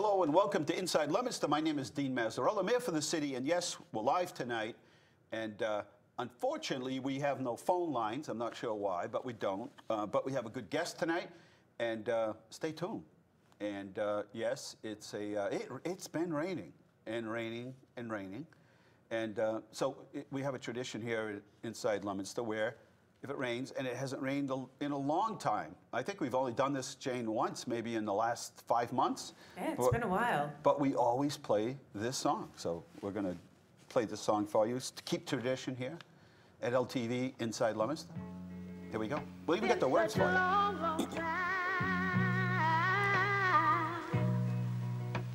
Hello and welcome to Inside Leominster. My name is Dean Mazzarella, Mayor for the city, and yes, we're live tonight. And unfortunately, we have no phone lines. I'm not sure why, but we don't. But we have a good guest tonight, and stay tuned. And yes, it's been raining and raining and raining, and we have a tradition here inside Leominster where if it rains, and it hasn't rained in a long time. I think we've only done this, Jane, once, maybe in the last 5 months. Yeah, it's been a while. But we always play this song. So we're going to play this song for you to keep tradition here at LTV Inside Leominster. Here we go. We'll even get the words for you.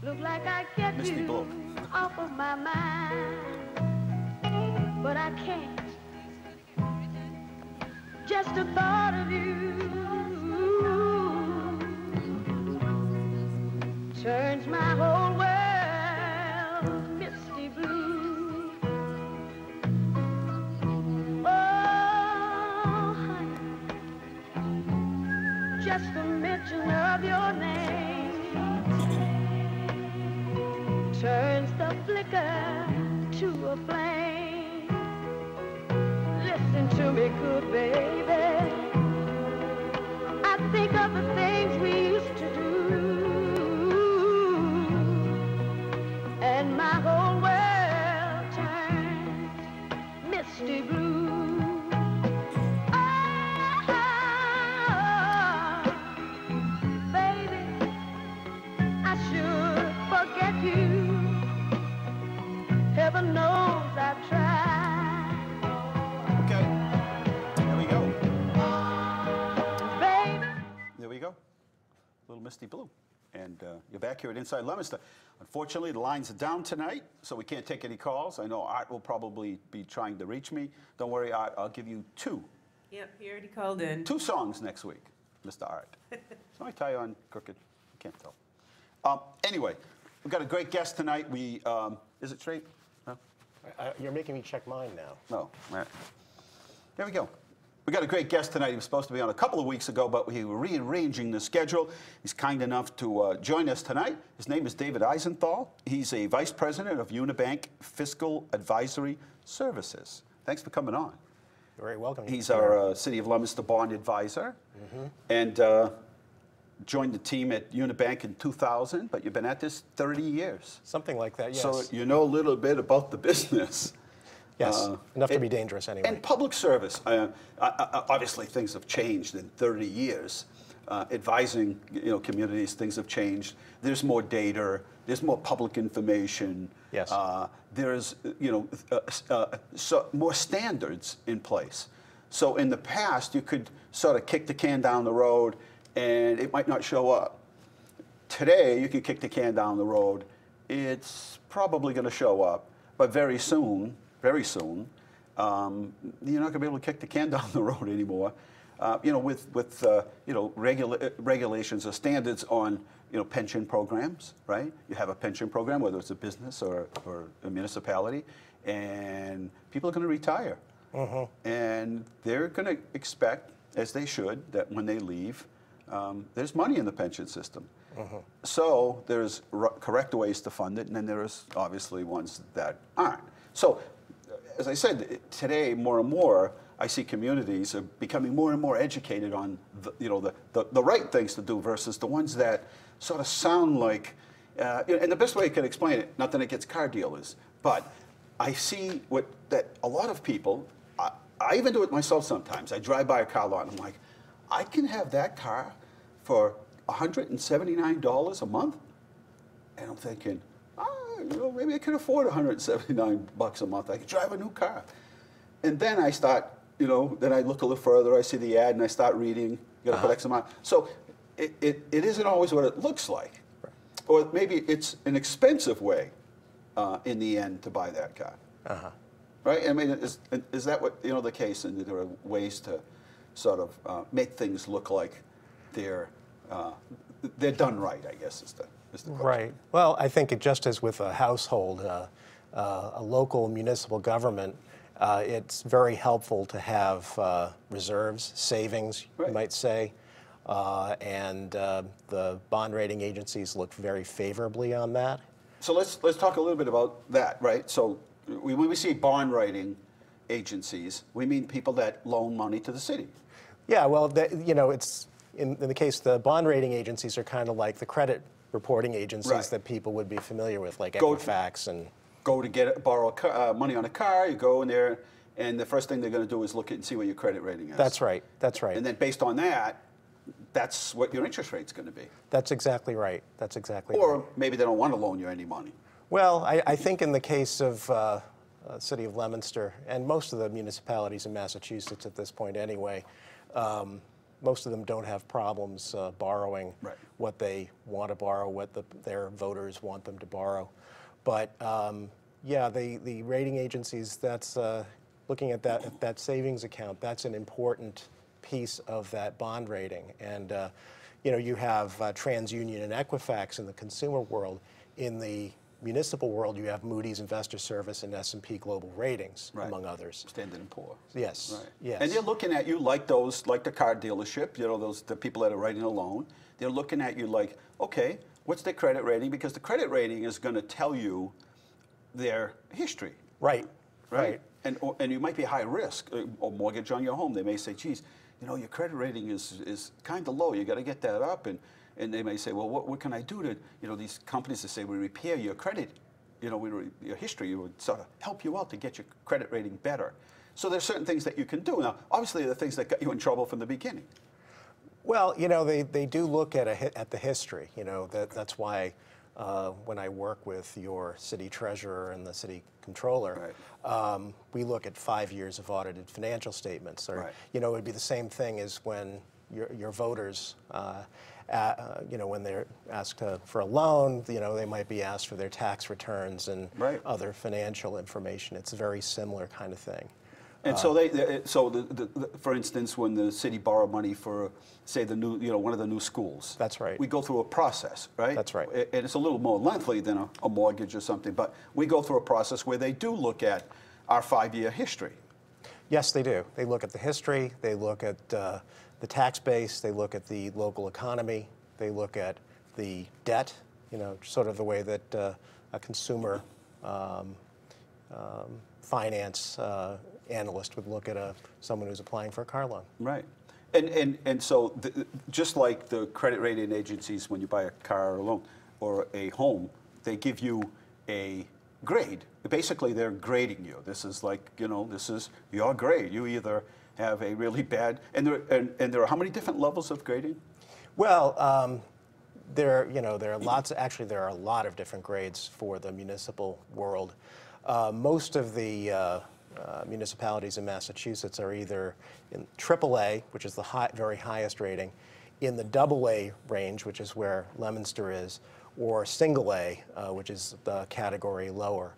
Look like I kept Misty you Blue. off of my mind, but I can't. Just the thought of you turns my whole world misty blue. Oh, honey, just the mention of your name turns the flicker to a flame. Listen to me, good baby. I think of the things we used to do, and my whole world turns misty blue. Oh, baby, I should forget you. Heaven knows I've tried. Little Misty Blue. And you're back here at Inside Leominster. Unfortunately, the lines are down tonight, so we can't take any calls. I know Art will probably be trying to reach me. Don't worry, Art, I'll give you 2. Yep, he already called in. 2 songs next week, Mr. Art. So I tie on crooked. I can't tell. Anyway, we've got a great guest tonight. Is it straight? No? You're making me check mine now. No. Right. There we go. We got a great guest tonight. He was supposed to be on a couple of weeks ago, but we were rearranging the schedule. He's kind enough to join us tonight. His name is David Eisenthal. He's a vice president of Unibank Fiscal Advisory Services. Thanks for coming on. You're very welcome. He's our City of Leominster bond advisor, and joined the team at Unibank in 2000, but you've been at this 30 years. Something like that, yes. So you know a little bit about the business. Yes, enough to be dangerous anyway. And public service. Obviously, things have changed in 30 years. Advising, communities, things have changed. There's more data. There's more public information. Yes. There's, more standards in place. So in the past, you could sort of kick the can down the road, and it might not show up. Today, you can kick the can down the road. It's probably going to show up, but very soon, you're not going to be able to kick the can down the road anymore. With regulations or standards on pension programs, right? You have a pension program, whether it's a business or a municipality, and people are going to retire, and they're going to expect, as they should, that when they leave, there's money in the pension system. So there's correct ways to fund it, and then there's obviously ones that aren't. So, as I said, today more and more I see communities are becoming more and more educated on the right things to do versus the ones that sort of sound like, and the best way I can explain it, not that it gets car dealers, but I see that a lot of people, I even do it myself sometimes. I drive by a car lot and I'm like, I can have that car for $179 a month, and I'm thinking, maybe I can afford $179 a month. I could drive a new car. And then I start, then I look a little further, I see the ad, and I start reading, you got to put X amount. So it isn't always what it looks like. Right. Or maybe it's an expensive way in the end to buy that car. Right? I mean, is that what, the case? And there are ways to sort of make things look like they're done right, I guess, is the question. Right. Well, I think just as with a household, a local municipal government, it's very helpful to have reserves, savings, you might say. and the bond rating agencies look very favorably on that. So let's talk a little bit about that, right? So when we say bond rating agencies, we mean people that loan money to the city. Yeah, well, it's in the case the bond rating agencies are kind of like the credit reporting agencies Right. that people would be familiar with, like Go- Equifax and. Go to borrow money on a car, you go in there, and the first thing they're going to do is look at and see what your credit rating is. That's right. That's right. And then based on that, that's what your interest rate's going to be. That's exactly right. That's exactly right. Or maybe they don't want to loan you any money. Well, I think in the case of city of Leominster and most of the municipalities in Massachusetts at this point anyway, most of them don't have problems borrowing Right. what they want to borrow, what their voters want them to borrow. But yeah, the rating agencies, that's looking at that savings account, that's an important piece of that bond rating. And you have TransUnion and Equifax in the consumer world. In the municipal world, you have Moody's Investor Service and S&P Global Ratings, Right. among others. Standard and Poor. Yes. Right. Yes. And they're looking at you like the car dealership, the people that are writing a loan. They're looking at you like, okay, what's their credit rating? Because the credit rating is going to tell you their history. Right. Right. And you might be high risk, or mortgage on your home. They may say, geez, your credit rating is kind of low. You got to get that up. And they may say, well, what can I do to, these companies that say we repair your credit, your history, we would sort of help you out to get your credit rating better. So there's certain things that you can do. Now, obviously, there are things that got you in trouble from the beginning. Well, they do look at the history. That's why when I work with your city treasurer and the city controller, we look at 5 years of audited financial statements. Or Right. it would be the same thing as when your voters, when they're asked for a loan, they might be asked for their tax returns and Right. other financial information. It's a very similar kind of thing. And for instance, when the city borrowed money for, say, one of the new schools. That's right. We go through a process, right? That's right. And it's a little more lengthy than a mortgage or something, but we go through a process where they do look at our 5-year history. Yes, they do. They look at the history, they look at the tax base, they look at the local economy, they look at the debt, sort of the way that a consumer finance analyst would look at someone who's applying for a car loan. Right. And so just like the credit rating agencies, when you buy a car or a loan or a home, they give you a grade. Basically, they're grading you. This is like, this is your grade. You either have a really bad, and there are how many different levels of grading? Well, there are lots. Actually, there are a lot of different grades for the municipal world. Most of the municipalities in Massachusetts are either in AAA, which is the very highest rating, in the AA range, which is where Leominster is, or single A, which is the category lower.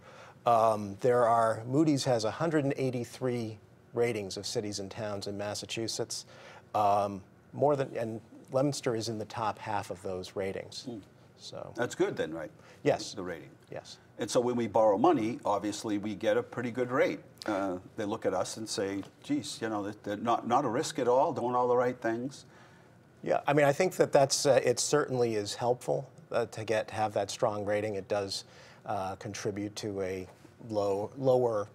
Moody's has 183 ratings of cities and towns in Massachusetts, and Leominster is in the top half of those ratings. So That's good then, right? Yes. The rating. Yes. And so when we borrow money, obviously we get a pretty good rate. They look at us and say, geez, they're not a risk at all, doing all the right things. Yeah, I mean, I think that's it certainly is helpful to have that strong rating. It does contribute to a lower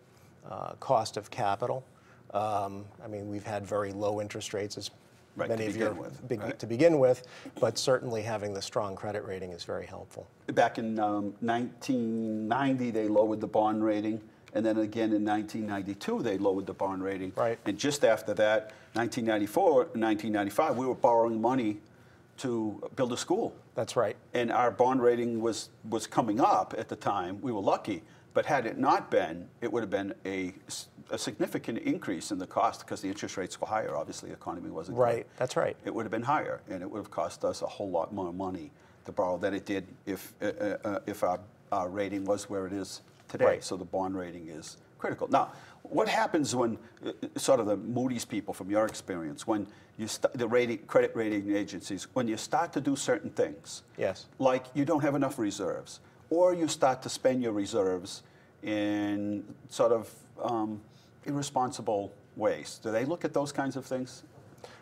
cost of capital. I mean, we've had very low interest rates, as Right, many to of you begin with, right. to begin with, but certainly having the strong credit rating is very helpful. Back in 1990, they lowered the bond rating, and then again in 1992, they lowered the bond rating. Right. And just after that, 1994, 1995, we were borrowing money to build a school. That's right. And our bond rating was coming up at the time. We were lucky. But had it not been, it would have been a significant increase in the cost because the interest rates were higher. Obviously, the economy wasn't Right, great. that's right. It would have been higher, and it would have cost us a whole lot more money to borrow than it did if our rating was where it is today. Right. So the bond rating is critical. Now, what happens when sort of the Moody's people, from your experience, when credit rating agencies, when you start to do certain things? Yes. Like you don't have enough reserves, or you start to spend your reserves in sort of irresponsible ways. Do they look at those kinds of things?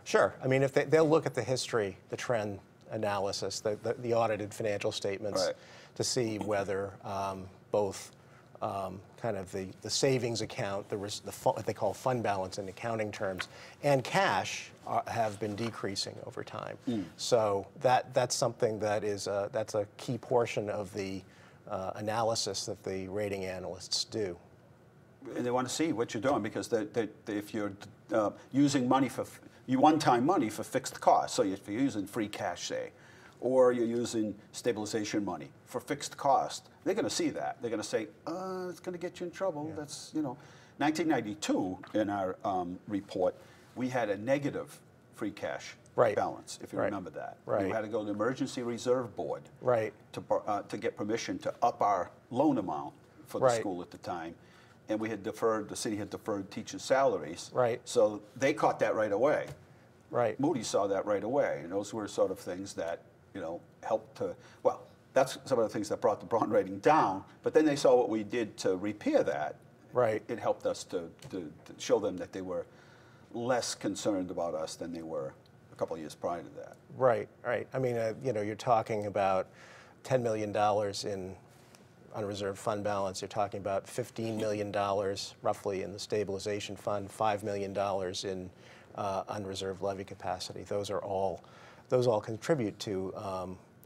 Sure. I mean, if they'll look at the history, the trend analysis, the audited financial statements, Right. to see whether both kind of the savings account, what they call fund balance in accounting terms, and cash have been decreasing over time. So that's something that is that's a key portion of the analysis that the rating analysts do. And they want to see what you're doing, because if you're using money for one-time money for fixed costs, so if you're using free cash, say, or you're using stabilization money for fixed cost, they're going to see that. They're going to say, it's going to get you in trouble. Yeah. That's, 1992 in our report, we had a negative free cash balance, if you remember that. Right. We had to go to the Emergency Reserve Board to get permission to up our loan amount for the school at the time. And the city had deferred teachers' salaries. Right. So they caught that right away. Right. Moody's saw that right away, and those were sort of things that, helped to, well, that's some of the things that brought the bond rating down, but then they saw what we did to repair that. Right. It helped us to show them that they were less concerned about us than they were a couple of years prior to that. Right, right. I mean, you're talking about $10 million in unreserved fund balance. You're talking about $15 million roughly in the stabilization fund, $5 million in unreserved levy capacity. Those all contribute to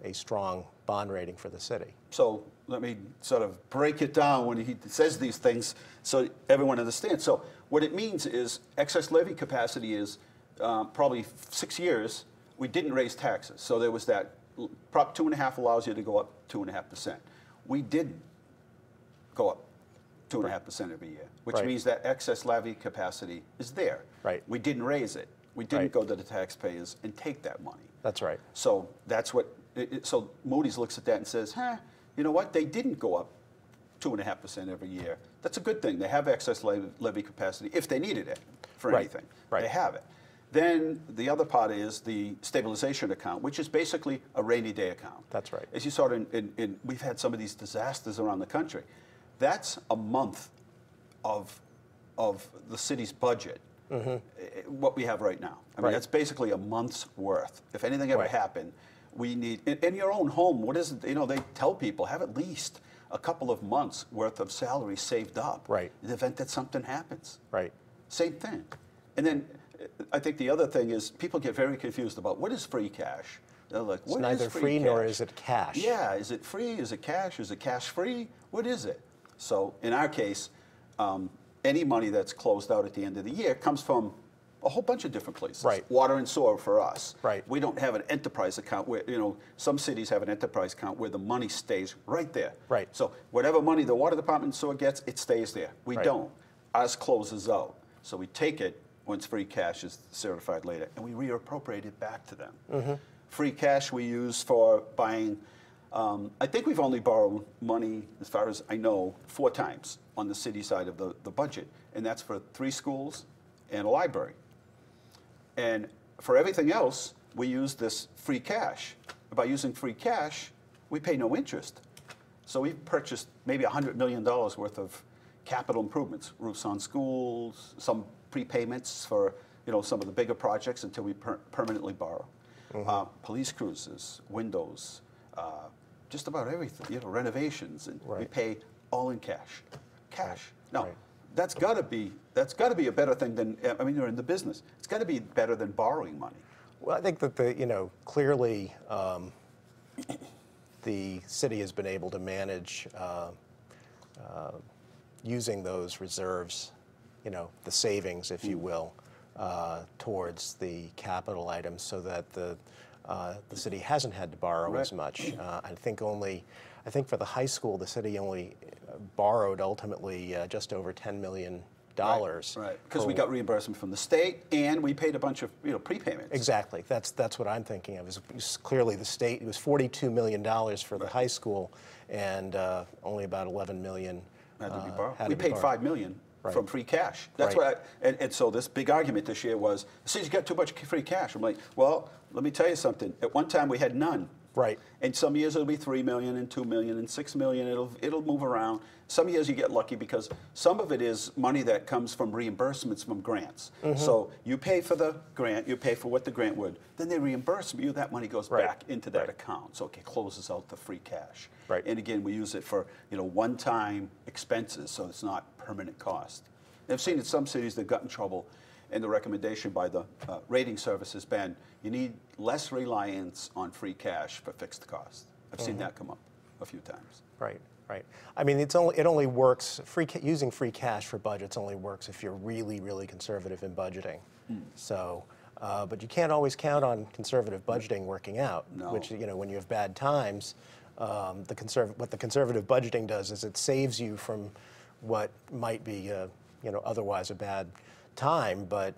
a strong bond rating for the city. So let me sort of break it down when he says these things so everyone understands. So what it means is excess levy capacity is probably 6 years we didn't raise taxes. So there was that, Prop 2.5 allows you to go up 2.5%. We didn't go up 2.5% every year, which means that excess levy capacity is there. Right. We didn't raise it. We didn't go to the taxpayers and take that money. That's right. So that's what. So Moody's looks at that and says, you know what? They didn't go up 2.5% every year. That's a good thing. They have excess levy capacity if they needed it for anything. Right. They have it. Then the other part is the stabilization account, which is basically a rainy day account. That's right. As you saw we've had some of these disasters around the country. That's a month of the city's budget. What we have right now. I mean, that's basically a month's worth. If anything ever happened, we need, in your own home, what is it, they tell people, have at least a couple of months worth of salary saved up. Right. In the event that something happens. Right. Same thing. And then I think the other thing is people get very confused about what is free cash. They're like, what is free cash? It's neither free nor is it cash. Yeah, is it free? Is it cash? Is it cash free? What is it? So in our case, any money that's closed out at the end of the year comes from a whole bunch of different places. Right. Water and sewer for us. Right. We don't have an enterprise account where, some cities have an enterprise account where the money stays right there. Right. So whatever money the water department and sewer gets, it stays there. We don't. Ours closes out. So we take it once free cash is certified later, and we reappropriate it back to them. Free cash we use for buying, I think we've only borrowed money, as far as I know, 4 times on the city side of the budget, and that's for 3 schools and a library. And for everything else, we use this free cash. By using free cash, we pay no interest. So we've purchased maybe $100 million worth of capital improvements, roofs on schools, some prepayments for some of the bigger projects until we permanently borrow. Police cruisers, windows, just about everything, renovations, and we pay all in cash. Now, that's got to be a better thing than, you're in the business. It's got to be better than borrowing money. Well, I think that clearly the city has been able to manage using those reserves, the savings, if you will, towards the capital items, so that the city hasn't had to borrow as much. I think for the high school, the city only borrowed ultimately just over $10 million. Right, because we got reimbursement from the state, and we paid a bunch of prepayments. Exactly, that's what I'm thinking of. It was clearly the state. It was $42 million for the high school, and only about $11 million had to be borrowed. We paid $5 million from free cash. That's and so this big argument this year was, the city's got too much free cash. I'm like, well, let me tell you something. At one time we had none Right. And some years it'll be 3 million and 2 million and 6 million. It'll move around. Some years you get lucky because some of it is money that comes from reimbursements from grants. So you pay for the grant, you pay for what the grant would, then they reimburse you. That money goes Right. back into that Right. account. So it closes out the free cash. Right. And again, we use it for one-time expenses, so it's not permanent cost. I've seen in some cities that got in trouble, and the recommendation by the rating service has been, you need less reliance on free cash for fixed costs. I've seen that come up a few times. Right, right. I mean, it only works, using free cash for budgets only works if you're really, really conservative in budgeting. So, but you can't always count on conservative budgeting working out, No. which, when you have bad times, what the conservative budgeting does is it saves you from what might be, otherwise a bad time, but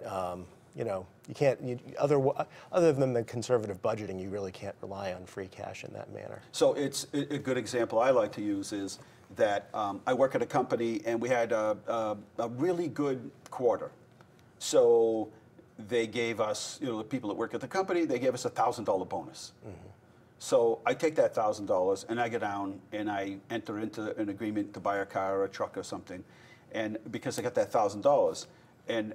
you can't. Other than the conservative budgeting, you really can't rely on free cash in that manner. So it's a good example I like to use is that I work at a company and we had a really good quarter. So they gave us, the people that work at the company, they gave us a $1,000 bonus. So I take that $1,000 and I go down and I enter into an agreement to buy a car or a truck or something, and because I got that $1,000, and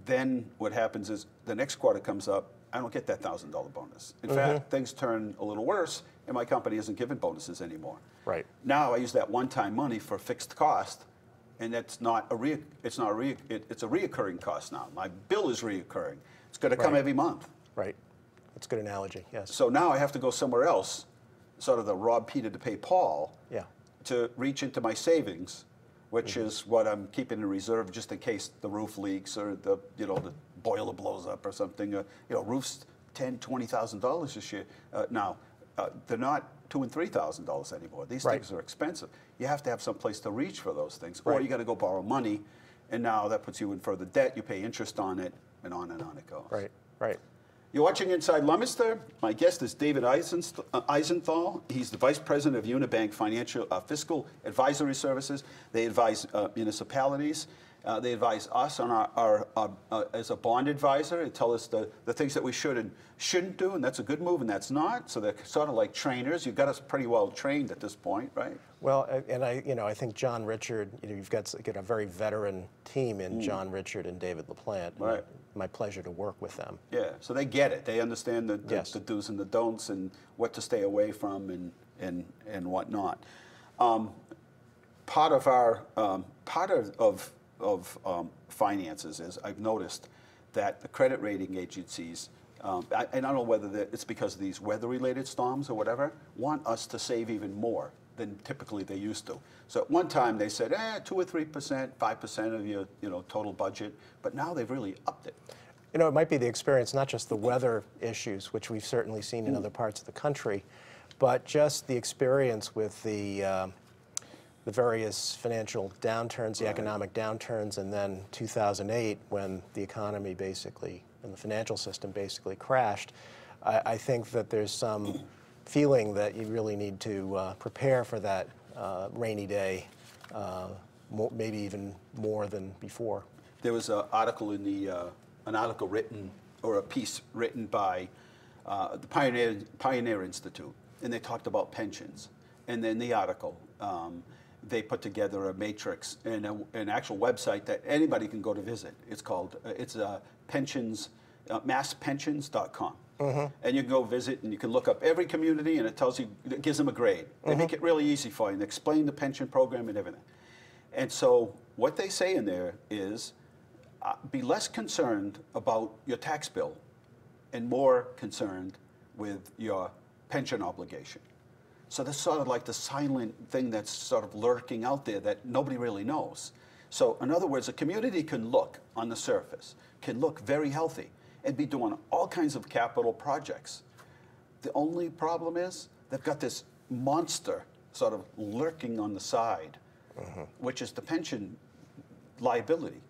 then what happens is the next quarter comes up, I don't get that $1,000 bonus. In fact, things turn a little worse, and my company isn't giving bonuses anymore. Right. Now I use that one-time money for fixed cost, and it's a reoccurring cost now. My bill is reoccurring. It's going to come Right. every month. Right. That's a good analogy. Yes. So now I have to go somewhere else, sort of the rob Peter to pay Paul, Yeah. to reach into my savings, which is what I'm keeping in reserve just in case the roof leaks or the boiler blows up or something. Roofs $10,000, $20,000 this year. Now they're not $2,000 and $3,000 anymore. These Right. things are expensive. You have to have some place to reach for those things, or Right. you got to go borrow money, and now that puts you in further debt. You pay interest on it, and on it goes. Right. Right. You're watching Inside Leominster. My guest is David Eisenthal. He's the Vice President of Unibank Fiscal Advisory Services. They advise municipalities. They advise us on our as a bond advisor. They tell us the things that we should and shouldn't do, and that's a good move, and that's not. So they're sort of like trainers. You've got us pretty well trained at this point, right? Well, and I think John Richard, you've got a very veteran team in John Richard and David LaPlante. Right. My pleasure to work with them. Yeah, so they get it. They understand the Yes. do's and the don'ts and what to stay away from and whatnot. Part of finances is I've noticed that the credit rating agencies, and I don't know whether it's because of these weather-related storms or whatever, want us to save even more than typically they used to. So at one time they said, 2 or 3%, 5% of your total budget, but now they've really upped it. It might be the experience, not just the weather issues, which we've certainly seen in other parts of the country, but just the experience with the various financial downturns, the economic downturns, and then 2008 when the economy basically, and the financial system basically crashed. I think that there's some feeling that you really need to prepare for that rainy day, maybe even more than before. There was an article in an article written, or a piece written by the Pioneer Institute, and they talked about pensions. And then the article, they put together a matrix and an actual website that anybody can go to visit. It's called masspensions.com. And you can go visit and you can look up every community, and it tells you, it gives them a grade. They make it really easy for you and explain the pension program and everything. And so what they say in there is, be less concerned about your tax bill and more concerned with your pension obligation. So that's sort of like the silent thing that's sort of lurking out there that nobody really knows. So in other words, a community can look on the surface, can look very healthy, and be doing all kinds of capital projects. The only problem is they've got this monster sort of lurking on the side, which is the pension liability,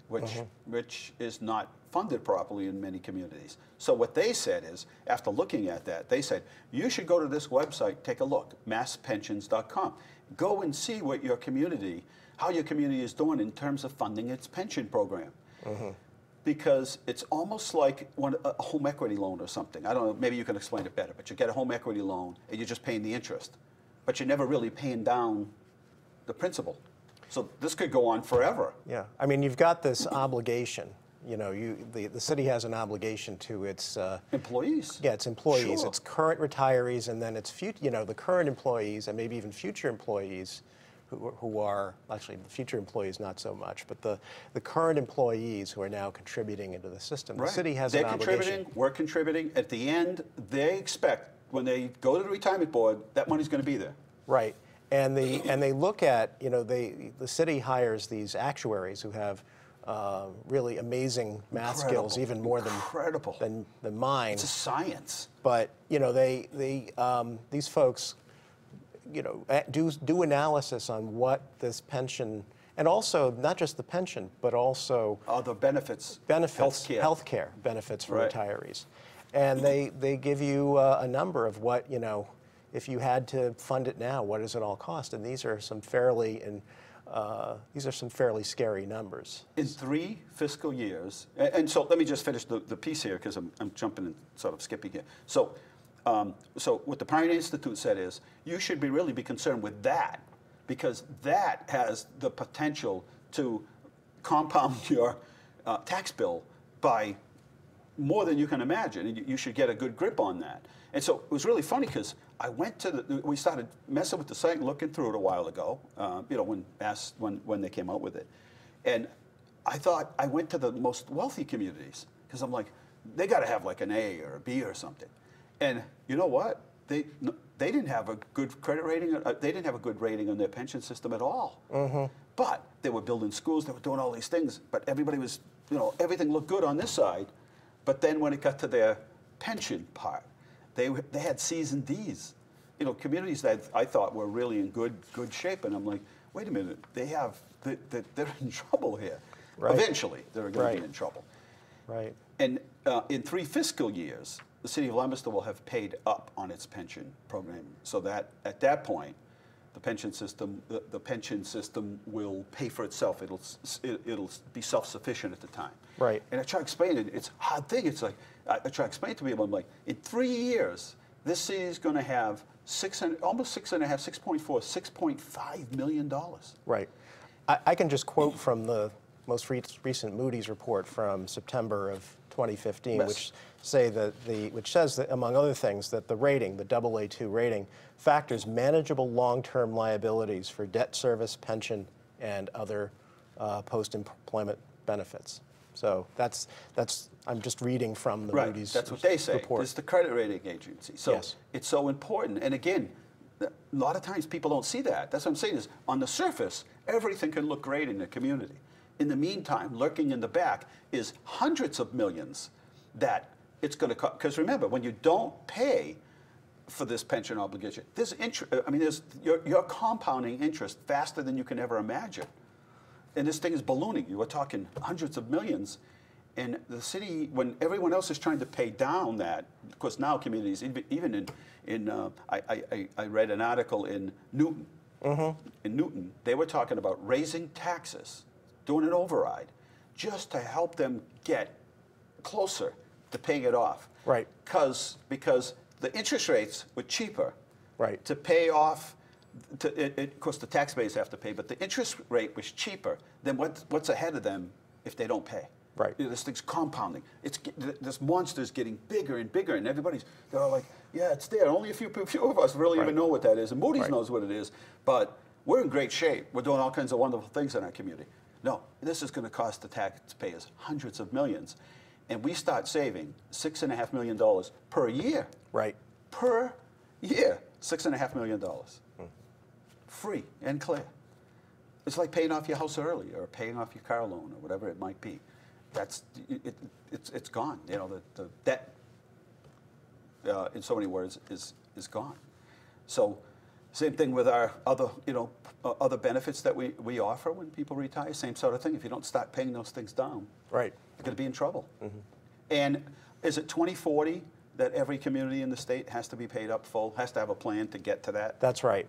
which is not funded properly in many communities. So what they said is, after looking at that, they said, you should go to this website, take a look, masspensions.com. Go and see how your community is doing in terms of funding its pension program. because it's almost like a home equity loan or something. I don't know, maybe you can explain it better, but you get a home equity loan and you're just paying the interest, but you're never really paying down the principal. So this could go on forever. Yeah, I mean, you've got this obligation. You know, the city has an obligation to its employees. Yeah, its employees, Sure. its current retirees, and then its the current employees, and maybe even future employees, who are actually the future employees not so much, but the current employees who are now contributing into the system. Right. The city has They're an obligation. contributing. We're contributing. At the end, they expect when they go to the retirement board that money's going to be there. Right, and they look at the city hires these actuaries who have really amazing math skills, even more than mine. It's a science. But these folks, do analysis on what this pension, and also not just the pension, but also Other benefits. healthcare benefits for Right. retirees, and they give you a number of what if you had to fund it now, what does it all cost? And these are some fairly scary numbers. In 3 fiscal years, and so let me just finish the piece here because I'm jumping and sort of skipping here. So what the Pioneer Institute said is you should really be concerned with that because that has the potential to compound your tax bill by more than you can imagine. And you should get a good grip on that. And so it was really funny because I went to we started messing with the site and looking through it a while ago, when they came out with it. And I thought I went to the most wealthy communities because I'm like, they got to have like an A or a B or something. And you know what? They didn't have a good credit rating. They didn't have a good rating on their pension system at all. Mm-hmm. But they were building schools. They were doing all these things. But everybody was, everything looked good on this side. But then when it got to their pension part, they had C's and D's. Communities that I thought were really in good shape. And I'm like, wait a minute, they're in trouble here. Right. Eventually, they're going Right. to be in trouble. Right. And in 3 fiscal years, the city of Leominster will have paid up on its pension program, so that at that point, the pension system will pay for itself. It'll be self-sufficient at the time. Right. And I try to explain it. It's a hard thing. It's like I try to explain to people. I'm like, in 3 years, this city is going to have almost $6.5 million. Right. I can just quote from the most recent Moody's report from September of 2015, Yes. which says that, among other things, that the rating, the AA2 rating, factors manageable long-term liabilities for debt service, pension, and other post-employment benefits. So that's I'm just reading from the Right. Moody's That's what they say. report. It's the credit rating agency. So Yes. it's so important. And again, a lot of times people don't see that. That's what I'm saying is on the surface, everything can look great in the community. In the meantime, lurking in the back is hundreds of millions that it's going to cost. Because remember, when you don't pay for this pension obligation, you're compounding interest faster than you can ever imagine. And this thing is ballooning. You were talking hundreds of millions. And the city, when everyone else is trying to pay down that, of course now communities, even I read an article in Newton. Mm-hmm. In Newton, they were talking about raising taxes, doing an override, just to help them get closer to paying it off. Right. Because the interest rates were cheaper. Right. To pay off. Of course, the taxpayers have to pay, but the interest rate was cheaper than what's ahead of them if they don't pay. Right. This thing's compounding. This monster's getting bigger and bigger, and they're all like, yeah, it's there. Only a few of us really Right. even know what that is, and Moody's Right. knows what it is, but we're in great shape. We're doing all kinds of wonderful things in our community. No, this is going to cost the taxpayers hundreds of millions, and we start saving $6.5 million per year. Right. Per year, $6.5 million. Free and clear. It's like paying off your house early or paying off your car loan or whatever it might be. It's gone. The debt, in so many words, is gone. So, same thing with our other benefits that we offer when people retire. Same sort of thing. If you don't start paying those things down, Right. you're going to be in trouble. Mm-hmm. And is it 2040 that every community in the state has to be paid up full, has to have a plan to get to that? That's right.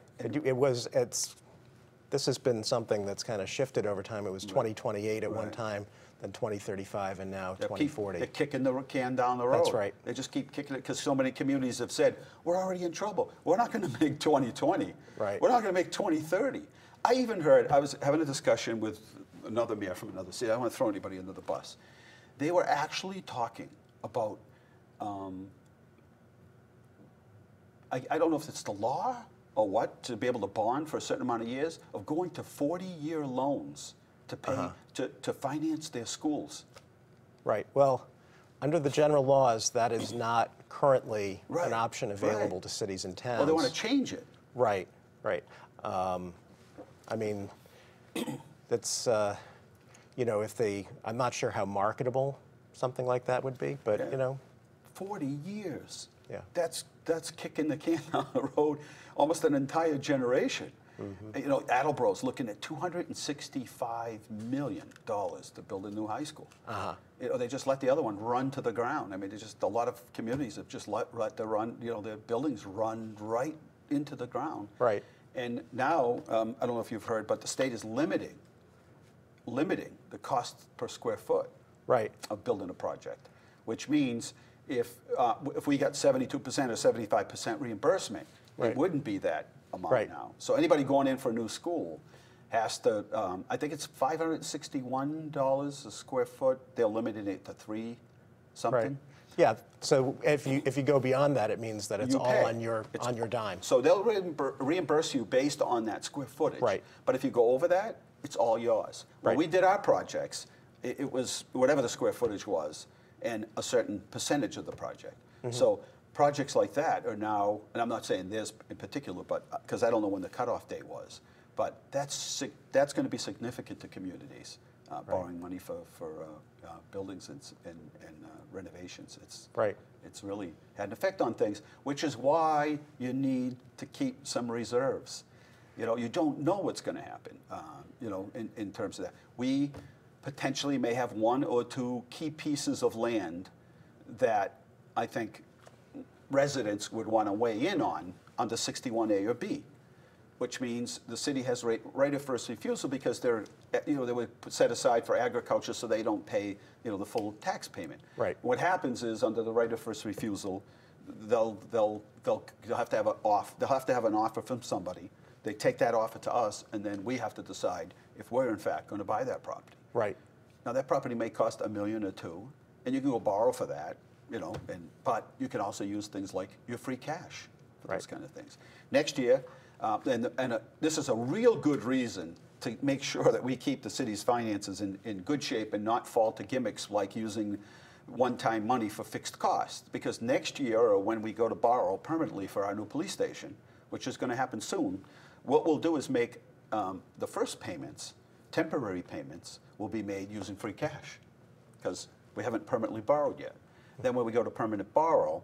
this has been something that's kind of shifted over time. It was 2028 at one time, then 2035, and now 2040. They're kicking the can down the road. That's right. They just keep kicking it because so many communities have said, we're already in trouble. We're not going to make 2020. Right. We're not going to make 2030. I even heard, I was having a discussion with another mayor from another city. I don't want to throw anybody under the bus. They were actually talking about, I don't know if it's the law or what, to be able to bond for a certain amount of years, of going to 40-year loans to pay, to finance their schools. Right. Well, under the general laws, that is not currently an option available to cities and towns. Well, they want to change it. Right, right. I mean, that's, you know, if they, I'm not sure how marketable something like that would be, but, you know. 40 years. Yeah. That's kicking the can down the road almost an entire generation. You know, Attleboro's looking at $265 million to build a new high school. You know, they just let the other one run to the ground. I mean, there's just a lot of communities have just let the run, you know, their buildings run right into the ground. Right. And now, I don't know if you've heard, but the state is limiting the cost per square foot of building a project, which means if we got 72% or 75% reimbursement, it wouldn't be that amount now. So anybody going in for a new school has to, I think it's $561 a square foot. They're limiting it to $3 something. Right. Yeah. So if you go beyond that, it means that it's all on your dime. So they'll reimburse you based on that square footage. Right. But if you go over that, it's all yours. When we did our projects, it was whatever the square footage was, and a certain percentage of the project. So projects like that are now, and I'm not saying this in particular, but because I don't know when the cutoff date was, but that's going to be significant to communities, borrowing money for buildings and renovations. It's really had an effect on things, which is why you need to keep some reserves. You know, you don't know what's going to happen, you know, in terms of that. We potentially may have one or two key pieces of land that I think residents would want to weigh in on under 61A or B, which means the city has right of first refusal because they're, you know, they were set aside for agriculture so they don't pay, you know, the full tax payment. Right. What happens is under the right of first refusal, they'll have to have an offer from somebody. They take that offer to us, and then we have to decide if we're in fact going to buy that property. Right. Now that property may cost $1 million or $2 million, and you can go borrow for that, you know, but you can also use things like your free cash for those kind of things. Next year, this is a real good reason to make sure that we keep the city's finances in good shape and not fall to gimmicks like using one-time money for fixed costs. Because next year, or when we go to borrow permanently for our new police station, which is going to happen soon, what we'll do is make the first payments, temporary payments, will be made using free cash because we haven't permanently borrowed yet. Then when we go to permanent borrow,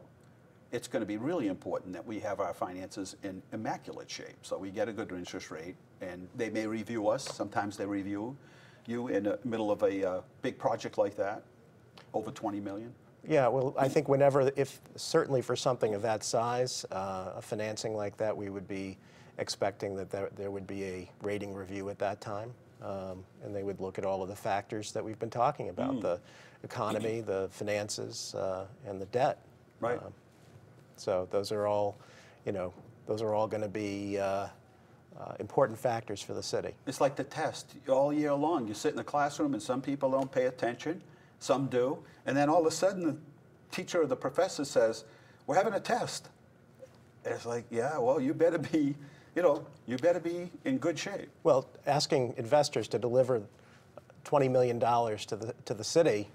it's going to be really important that we have our finances in immaculate shape. So we get a good interest rate, and they may review us. Sometimes they review you in the middle of a big project like that, over $20 million. Yeah, well, I think certainly for something of that size, a financing like that, we would be expecting that there would be a rating review at that time. And they would look at all of the factors that we've been talking about, the economy, the finances, and the debt. Right. So those are all, you know, those are all going to be important factors for the city. It's like the test. All year long, you sit in the classroom and some people don't pay attention, some do, and then all of a sudden the teacher or the professor says, we're having a test. And it's like, yeah, well, you better be, you know, you better be in good shape. Well, asking investors to deliver $20 million to the city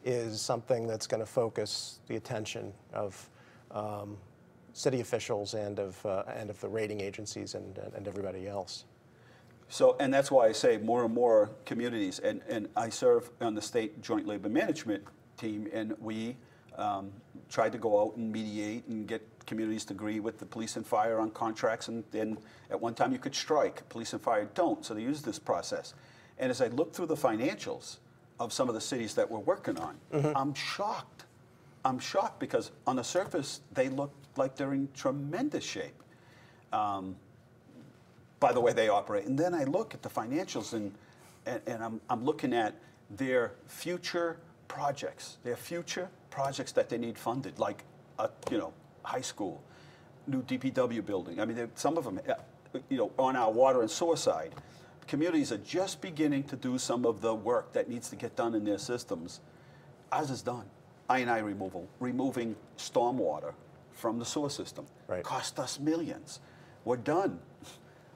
is something that's going to focus the attention of city officials and of the rating agencies and everybody else. So, and that's why I say more and more communities, and I serve on the state joint labor management team, and we tried to go out and mediate and get communities to agree with the police and fire on contracts, and then at one time you could strike. Police and fire don't, so they use this process. And as I look through the financials of some of the cities that we're working on, I'm shocked. I'm shocked because on the surface they look like they're in tremendous shape. But by the way they operate. And then I look at the financials, and I'm looking at their future projects, that they need funded, like a high school, new DPW building. I mean, some of them, on our water and sewer side, communities are just beginning to do some of the work that needs to get done in their systems. Ours is done. I&I removal, removing stormwater from the sewer system. Right. Cost us millions. We're done.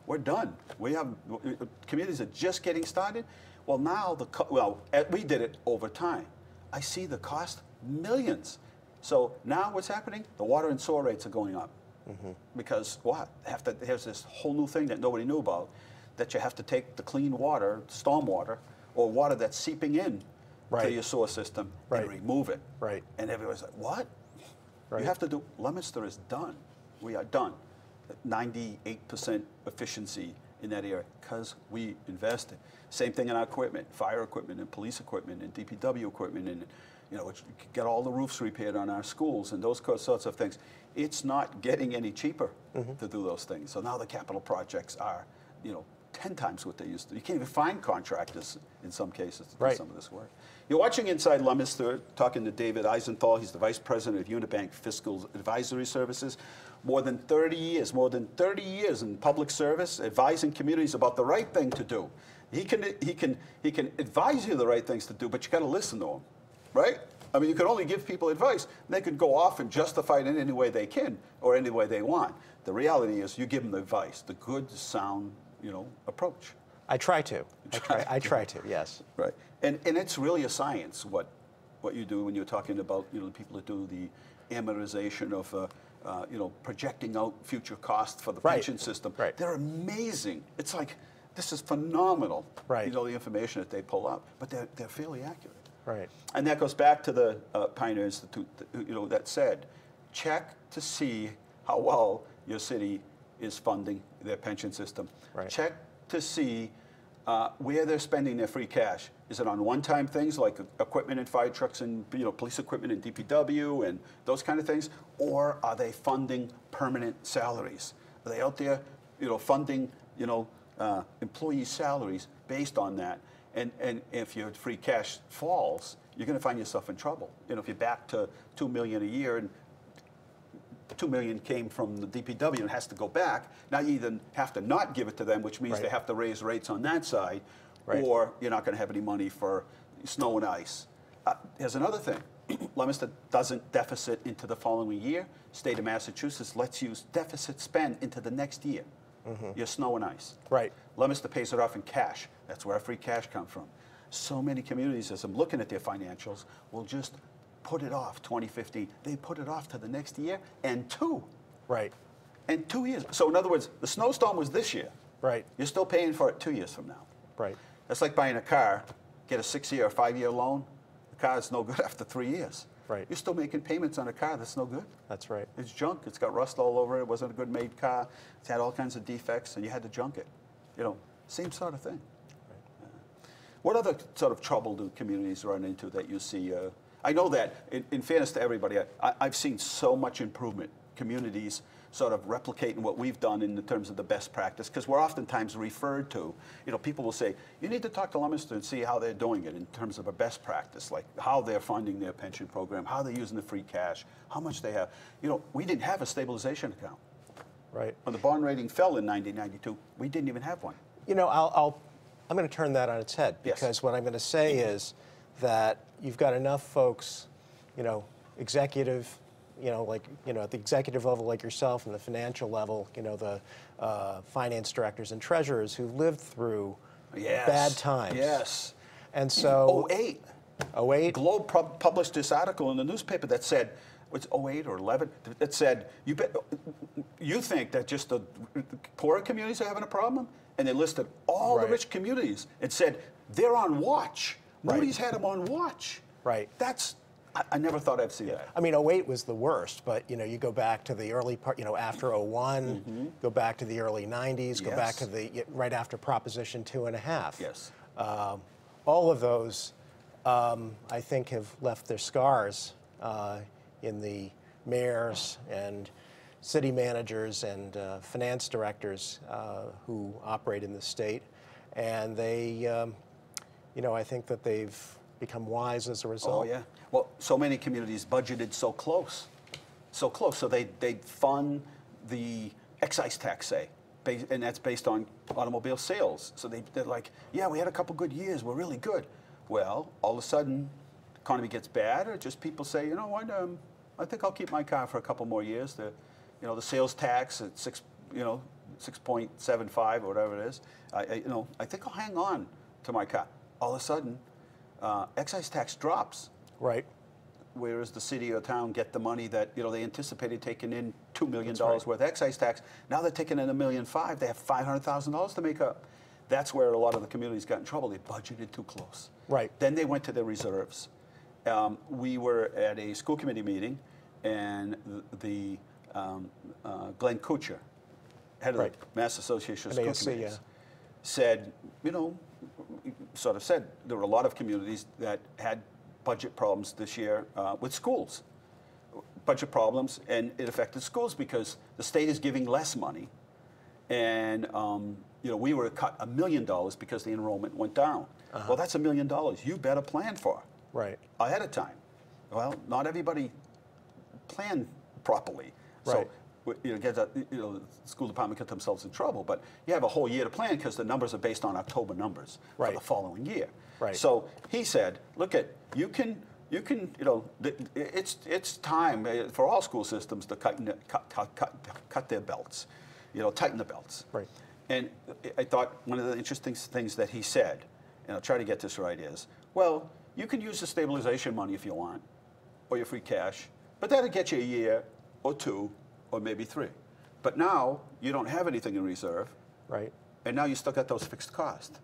We're done. Communities are just getting started. Well, now we did it over time. I see the cost millions. So now what's happening? The water and sewer rates are going up. Because what? There's this whole new thing that nobody knew about, that you have to take the clean water, stormwater, or water that's seeping in to your sewer system and remove it. Right. And everyone's like, what? Right. You have to do, Leominster is done. We are done. 98% efficiency in that area because we invested. Same thing in our equipment, fire equipment and police equipment and DPW equipment, and get all the roofs repaired on our schools and those sorts of things. It's not getting any cheaper to do those things. So now the capital projects are, 10 times what they used to. You can't even find contractors in some cases to do some of this work. You're watching Inside Leominster, talking to David Eisenthal. He's the Vice President of Unibank Fiscal Advisory Services. More than 30 years in public service, advising communities about the right thing to do. He can advise you the right things to do, but you got to listen to him, right? I mean, you can only give people advice. They can go off and justify it in any way they can or any way they want. The reality is you give them the advice, the good, sound, approach. I try to. I try to, yes. Right. And it's really a science, what you do when you're talking about, the people that do the amortization of, projecting out future costs for the pension system. Right. They're amazing. It's like, this is phenomenal, right. The information that they pull up, but they're fairly accurate. Right. And that goes back to the Pioneer Institute, that said, check to see how well your city is funding their pension system. Right. Check to see where they're spending their free cash. Is it on one-time things like equipment and fire trucks and police equipment and DPW and those kind of things, or are they funding permanent salaries? Are they out there, funding, employee salaries based on that? And if your free cash falls, you're going to find yourself in trouble. If you're back to $2 million a year and $2 million came from the DPW and has to go back, now you either have to not give it to them, which means they have to raise rates on that side, or you're not going to have any money for snow and ice. Here's another thing. Leominster doesn't deficit into the following year. State of Massachusetts lets you deficit spend into the next year. Your snow and ice. Right. Leominster pays it off in cash. That's where our free cash comes from. So many communities, as I'm looking at their financials, will just put it off 2015. They put it off to the next year and two. Right. And 2 years. So in other words, the snowstorm was this year. Right. You're still paying for it 2 years from now. Right. That's like buying a car, get a 6-year or 5-year loan. The car is no good after 3 years. Right. You're still making payments on a car that's no good. That's right. It's junk. It's got rust all over it. It wasn't a good made car. It's had all kinds of defects, and you had to junk it. Same sort of thing. Right. What other sort of trouble do communities run into that you see? I know that, in fairness to everybody, I've seen so much improvement. Communities sort of replicating what we've done in terms of the best practice, because we're oftentimes referred to, people will say, you need to talk to Leominster and see how they're doing it in terms of a best practice, like how they're funding their pension program, how they're using the free cash, how much they have. We didn't have a stabilization account. Right. When the bond rating fell in 1992, we didn't even have one. I'm going to turn that on its head, because what I'm going to say is that you've got enough folks, executive, at the executive level like yourself and the financial level, the finance directors and treasurers who lived through bad times. Yes. And so... 08. 08? Globe published this article in the newspaper that said, was it 08 or 11? It said, you think that just the poorer communities are having a problem? And they listed all the rich communities and said, they're on watch. Moody's had them on watch. Right. I never thought I'd see that. I mean, 08 was the worst, but you go back to the early part, after 01, go back to the early 90s, go back to the right after Proposition 2.5. Yes. All of those, I think, have left their scars in the mayors and city managers and finance directors who operate in the state, and they, I think that they've become wise as a result. Oh, yeah. Well, so many communities budgeted so close. So they'd fund the excise tax, say, and that's based on automobile sales. So they're like, yeah, we had a couple good years. We're really good. Well, all of a sudden, the economy gets bad, or just people say, you know what, I think I'll keep my car for a couple more years. The sales tax at 6.75 or whatever it is. I think I'll hang on to my car. All of a sudden, excise tax drops. Right. Whereas the city or town get the money that they anticipated taking in $2 million right. worth of excise tax. Now they're taking in $1.5 million. They have $500,000 to make up. That's where a lot of the communities got in trouble. They budgeted too close. Right. Then they went to their reserves. We were at a school committee meeting, and the Glenn Kuchar, head of right. the Mass Association of School MASC, Committees, said, sort of said there were a lot of communities that had budget problems this year with schools. Budget problems, and it affected schools because the state is giving less money, and we were cut $1 million because the enrollment went down. Well, that's $1 million you better plan for ahead of time. Well, not everybody planned properly, so the school department get themselves in trouble. But you have a whole year to plan because the numbers are based on October numbers for the following year. Right. So he said, look you can it's time for all school systems to cut their belts, tighten the belts. Right. And I thought one of the interesting things that he said, and I'll try to get this right, is, well, you can use the stabilization money if you want, or your free cash, but that'll get you a year or two or maybe 3. But now you don't have anything in reserve, right? And now you still got those fixed costs.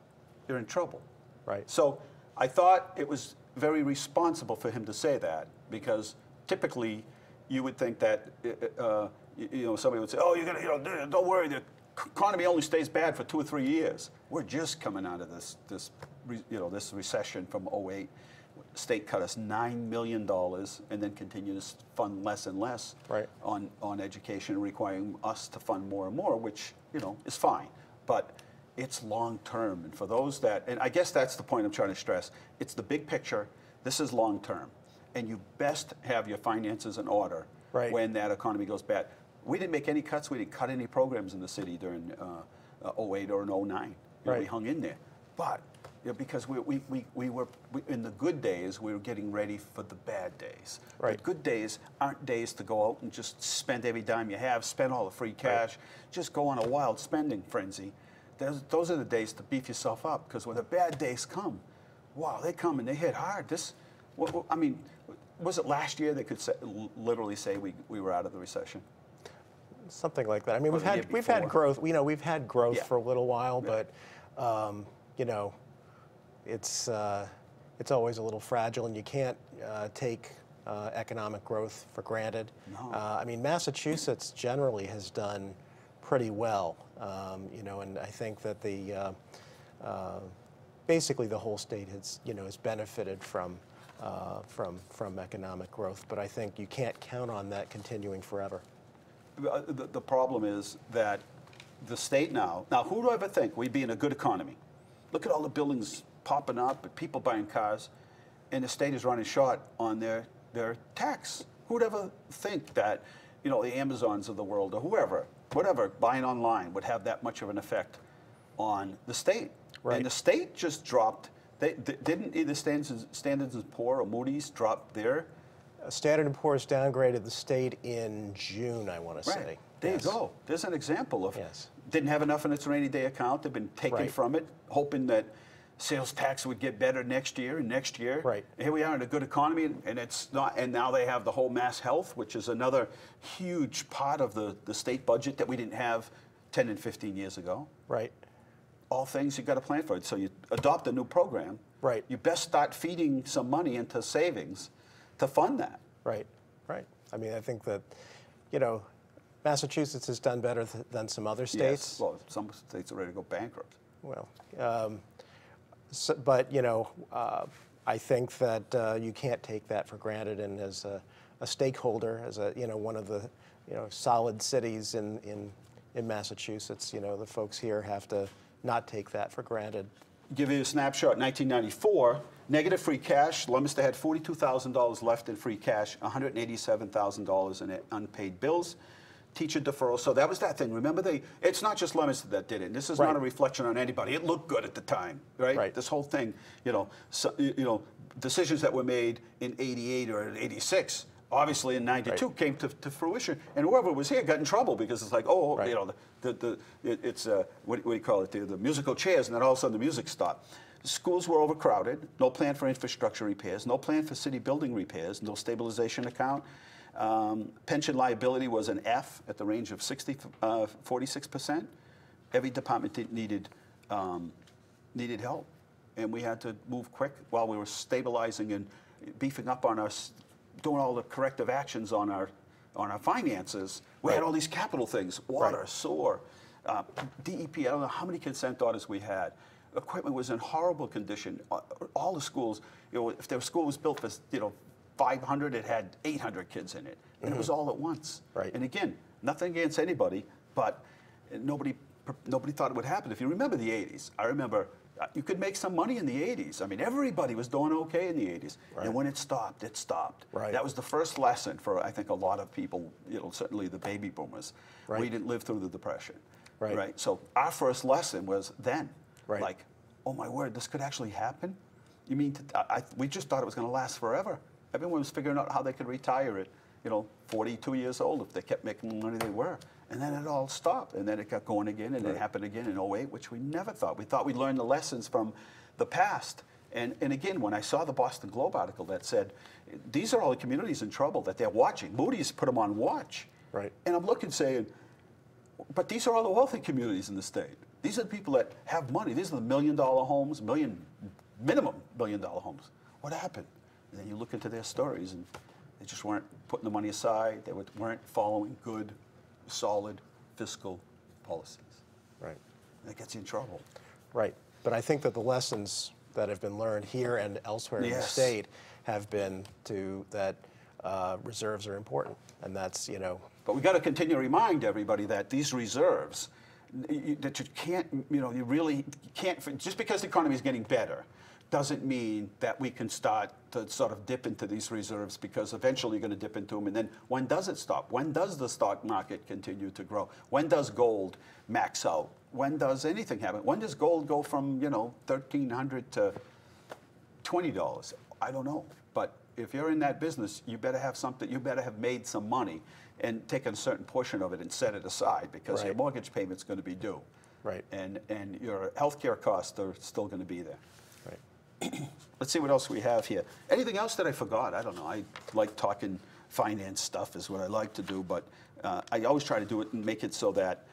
You're in trouble. Right. So I thought it was very responsible for him to say that, because typically you would think that somebody would say, oh, you're gonna don't worry, the economy only stays bad for 2 or 3 years. We're just coming out of this recession from '08. State cut us $9 million and then continues to fund less and less on education, requiring us to fund more and more, which is fine, but it's long term. And for those and I guess that's the point I'm trying to stress. It's the big picture. This is long term, and you best have your finances in order when that economy goes bad. We didn't make any cuts. We didn't cut any programs in the city during '08 or '09. We hung in there, but. Because we were in the good days, we were getting ready for the bad days. Right. But good days aren't days to go out and just spend every dime you have, spend all the free cash, just go on a wild spending frenzy. Those are the days to beef yourself up, because when the bad days come, wow, they come and they hit hard. Was it last year they could literally say we were out of the recession? Something like that. I mean, we've had growth. We've had growth for a little while, but it's always a little fragile, and you can't take economic growth for granted. No. I mean, Massachusetts generally has done pretty well, and I think that basically the whole state has benefited from economic growth. But I think you can't count on that continuing forever. The problem is that the state now, who would ever think we'd be in a good economy? Look at all the buildings popping up, people buying cars, and the state is running short on their tax. Who would ever think that, the Amazons of the world or whatever, buying online would have that much of an effect on the state? Right. And the state just dropped. Didn't either Standards & Poor or Moody's drop their? Standard & Poor's downgraded the state in June, I want to say. There you go. There's an example of didn't have enough in its rainy day account. They've been taken from it, hoping that sales tax would get better next year and next year. Right. And here we are in a good economy, and it's not. And now they have the whole mass health, which is another huge part of the state budget that we didn't have 10 and 15 years ago. Right. All things you've got to plan for it. So you adopt a new program. Right. You best start feeding some money into savings to fund that. Right. Right. I mean, I think that, Massachusetts has done better than some other states. Yes. Well, some states are ready to go bankrupt. Well, but I think that you can't take that for granted. And as a stakeholder, as a one of the solid cities in Massachusetts. The folks here have to not take that for granted. Give you a snapshot. 1994, negative free cash. Leominster had $42,000 left in free cash, $187,000 in unpaid bills. Teacher deferral. So that was that thing. Remember, it's not just Leominster that did it. This is not a reflection on anybody. It looked good at the time, right? This whole thing, decisions that were made in '88 or in '86, obviously in '92 came to fruition, and whoever was here got in trouble because it's like, it's what do you call it? The musical chairs, and then all of a sudden the music stopped. Schools were overcrowded. No plan for infrastructure repairs. No plan for city building repairs. No stabilization account. Pension liability was an F at the range of 46%. Every department needed help, and we had to move quick while we were stabilizing and beefing up on doing all the corrective actions on our finances. We had all these capital things: water, sewer, DEP. I don't know how many consent orders we had. Equipment was in horrible condition. All the schools, if their school was built for 500, it had 800 kids in it, and it was all at once. And again, nothing against anybody, but nobody thought it would happen. If you remember the '80s, I remember you could make some money in the '80s. I mean, everybody was doing okay in the '80s, and when it stopped, it stopped. That was the first lesson for, I think, a lot of people. Certainly the baby boomers. We didn't live through the Depression. So our first lesson was then. Like, oh my word, this could actually happen? You mean we just thought it was going to last forever? Everyone was figuring out how they could retire at, 42 years old if they kept making the money they were. And then it all stopped, and then it got going again, and it happened again in '08, which we never thought. We thought we'd learn the lessons from the past. And again, when I saw the Boston Globe article that said, these are all the communities in trouble that they're watching. Moody's put them on watch. And I'm looking saying, but these are all the wealthy communities in the state. These are the people that have money. These are the $1 million homes, minimum $1 million homes. What happened? And then you look into their stories, and they just weren't putting the money aside. They weren't following good, solid fiscal policies. And that gets you in trouble. But I think that the lessons that have been learned here and elsewhere in the state have been that reserves are important, and that's But we got to continue to remind everybody that these reserves, that you can't, you really can't, just because the economy is getting better, doesn't mean that we can start to sort of dip into these reserves, because eventually you're going to dip into them. And then when does it stop? When does the stock market continue to grow? When does gold max out? When does anything happen? When does gold go from, $1,300 to $20? I don't know. But if you're in that business, you better have something, you better have made some money and taken a certain portion of it and set it aside, because your mortgage payment's going to be due. And your health care costs are still going to be there. Let's see what else we have here. Anything else that I forgot? I don't know. I like talking finance stuff is what I like to do, but I always try to do it and make it so that,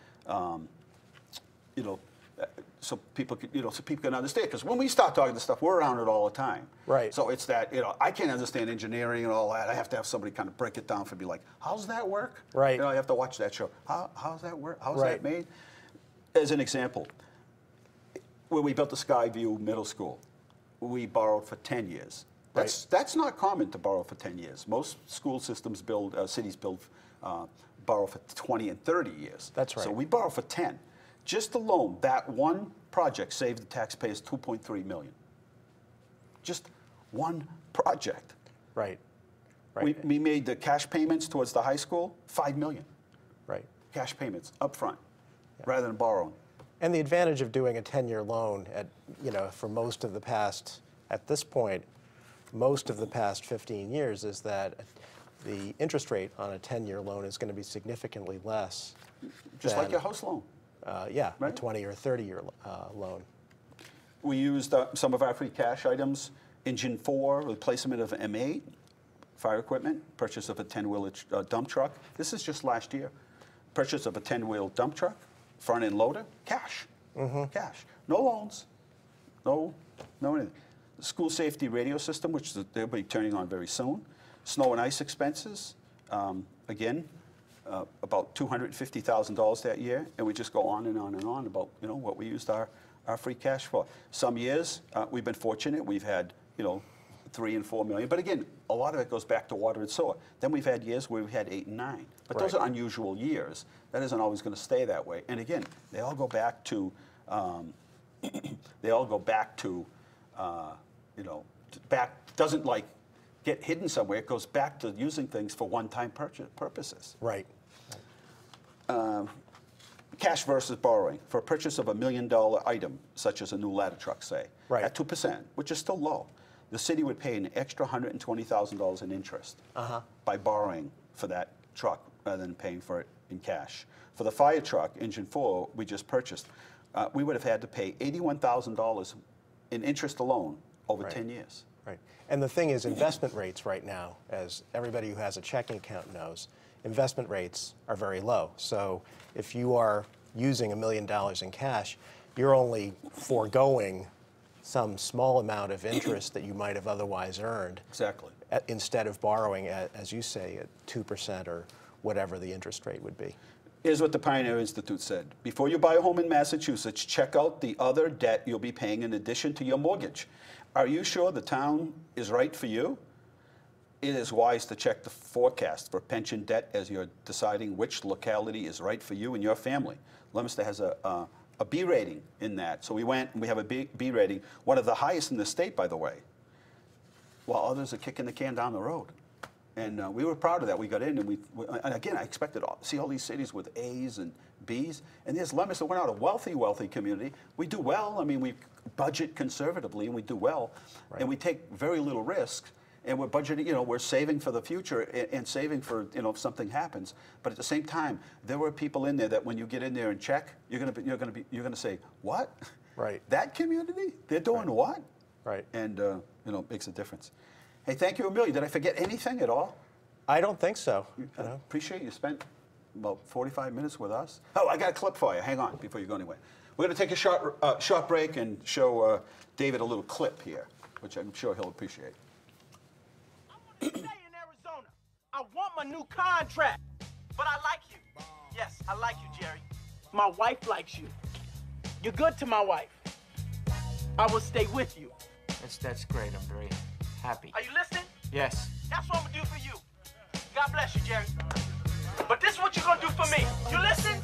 so people can understand. Because when we start talking this stuff, we're around it all the time. So it's that, I can't understand engineering and all that. I have to have somebody kind of break it down for me, like, how's that work? I have to watch that show. How's that work? How's that made? As an example, when we built the Skyview Middle School, we borrowed for 10 years. That's not common to borrow for 10 years. Most school systems cities borrow for 20 and 30 years. So we borrow for 10. Just alone, that one project saved the taxpayers $2.3 million. Just one project. We made the cash payments towards the high school, $5 million. Cash payments up front, rather than borrowing. And the advantage of doing a 10-year loan for most of the past, at this point, most of the past 15 years is that the interest rate on a 10-year loan is going to be significantly less. Just like your house loan. A 20 or 30-year loan. We used some of our free cash items: engine 4, replacement of M8, fire equipment, purchase of a 10-wheel dump truck. This is just last year. Purchase of a 10-wheel dump truck, front-end loader, cash. Cash. No loans. No anything. The school safety radio system, which they'll be turning on very soon. Snow and ice expenses, again, about $250,000 that year, and we just go on and on and on about what we used our free cash for. Some years we've been fortunate; we've had 3 and 4 million. But again, a lot of it goes back to water and sewer. Then we've had years where we've had 8 and 9. But those are unusual years. That isn't always going to stay that way. And again, they all go back to, you know, doesn't like get hidden somewhere. It goes back to using things for one-time purposes. Right. Cash versus borrowing. For a purchase of $1 million item, such as a new ladder truck, say, at 2%, which is still low, the city would pay an extra $120,000 in interest by borrowing for that truck rather than paying for it in cash. For the fire truck, engine 4, we just purchased, we would have had to pay $81,000 in interest alone over 10 years. Right. And the thing is, investment rates right now, as everybody who has a checking account knows, investment rates are very low. So if you are using $1 million in cash, you're only foregoing some small amount of interest that you might have otherwise earned. Exactly. Instead of borrowing, as you say, at 2% or whatever the interest rate would be. Here's what the Pioneer Institute said. Before you buy a home in Massachusetts, check out the other debt you'll be paying in addition to your mortgage. Are you sure the town is right for you? It is wise to check the forecast for pension debt as you're deciding which locality is right for you and your family. Leominster has a B rating in that. So we went and we have a B rating, one of the highest in the state, by the way, while others are kicking the can down the road. And we were proud of that. We got in, and and again, I expected to see all these cities with A's and B's. And there's Leominster. We're not a wealthy community. We do well. I mean, we budget conservatively, and we do well. And we take very little risk. And we're budgeting, you know, we're saving for the future and saving for, you know, if something happens. But at the same time, there were people in there that when you get in there and check, you're gonna say, what? Right. That community? They're doing what? Right. And you know, it makes a difference. Hey, thank you a million. Did I forget anything at all? I don't think so. I appreciate you spent about 45 minutes with us. Oh, I got a clip for you. Hang on before you go anywhere. We're going to take a short break and show David a little clip here, which I'm sure he'll appreciate. I want to stay in Arizona. I want my new contract. But I like you. Yes, I like you, Jerry. My wife likes you. You're good to my wife. I will stay with you. That's great. I'm very happy. Are you listening? Yes. That's what I'm going to do for you. God bless you, Jerry. But this is what you're going to do for me. You listen?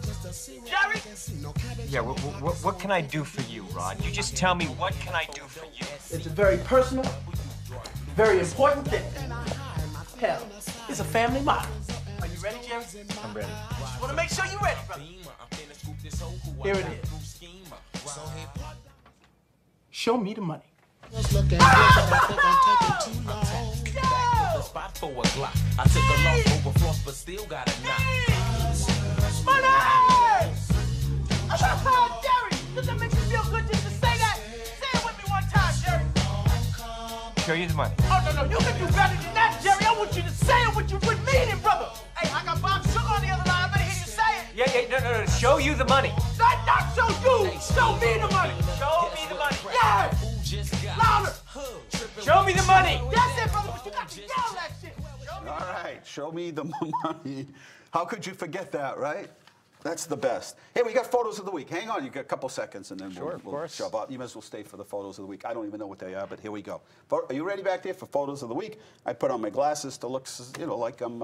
Jerry? Yeah, what can I do for you, Rod? You just tell me, what can I do for you? It's a very personal, very important thing. Hell, it's a family motto. Are you ready, Jerry? I'm ready. Just want to make sure you're ready, brother. Here it is. Show me the money. Spot for a Glock. I took a loss over floss, but still got a knock. Money! Jerry, does that make you feel good just to say that? Say it with me one time, Jerry. Show you the money. Oh, no, you can do better than that, Jerry. I want you to say it with meaning, brother. Hey, I got Bob Sugar on the other line. I better hear you say it. Yeah, no. Show you the money. Not show you. Show me the money. Show me the money. Yeah. Louder. Show me the money. That's it, brother, but you got to yell that shit. All right, show me the money. How could you forget that, right? That's the best. Hey, we got photos of the week. Hang on, you got a couple seconds, and then we'll shove up. You might as well stay for the photos of the week. I don't even know what they are, but here we go. Are you ready back there for photos of the week? I put on my glasses to look, you know, like I'm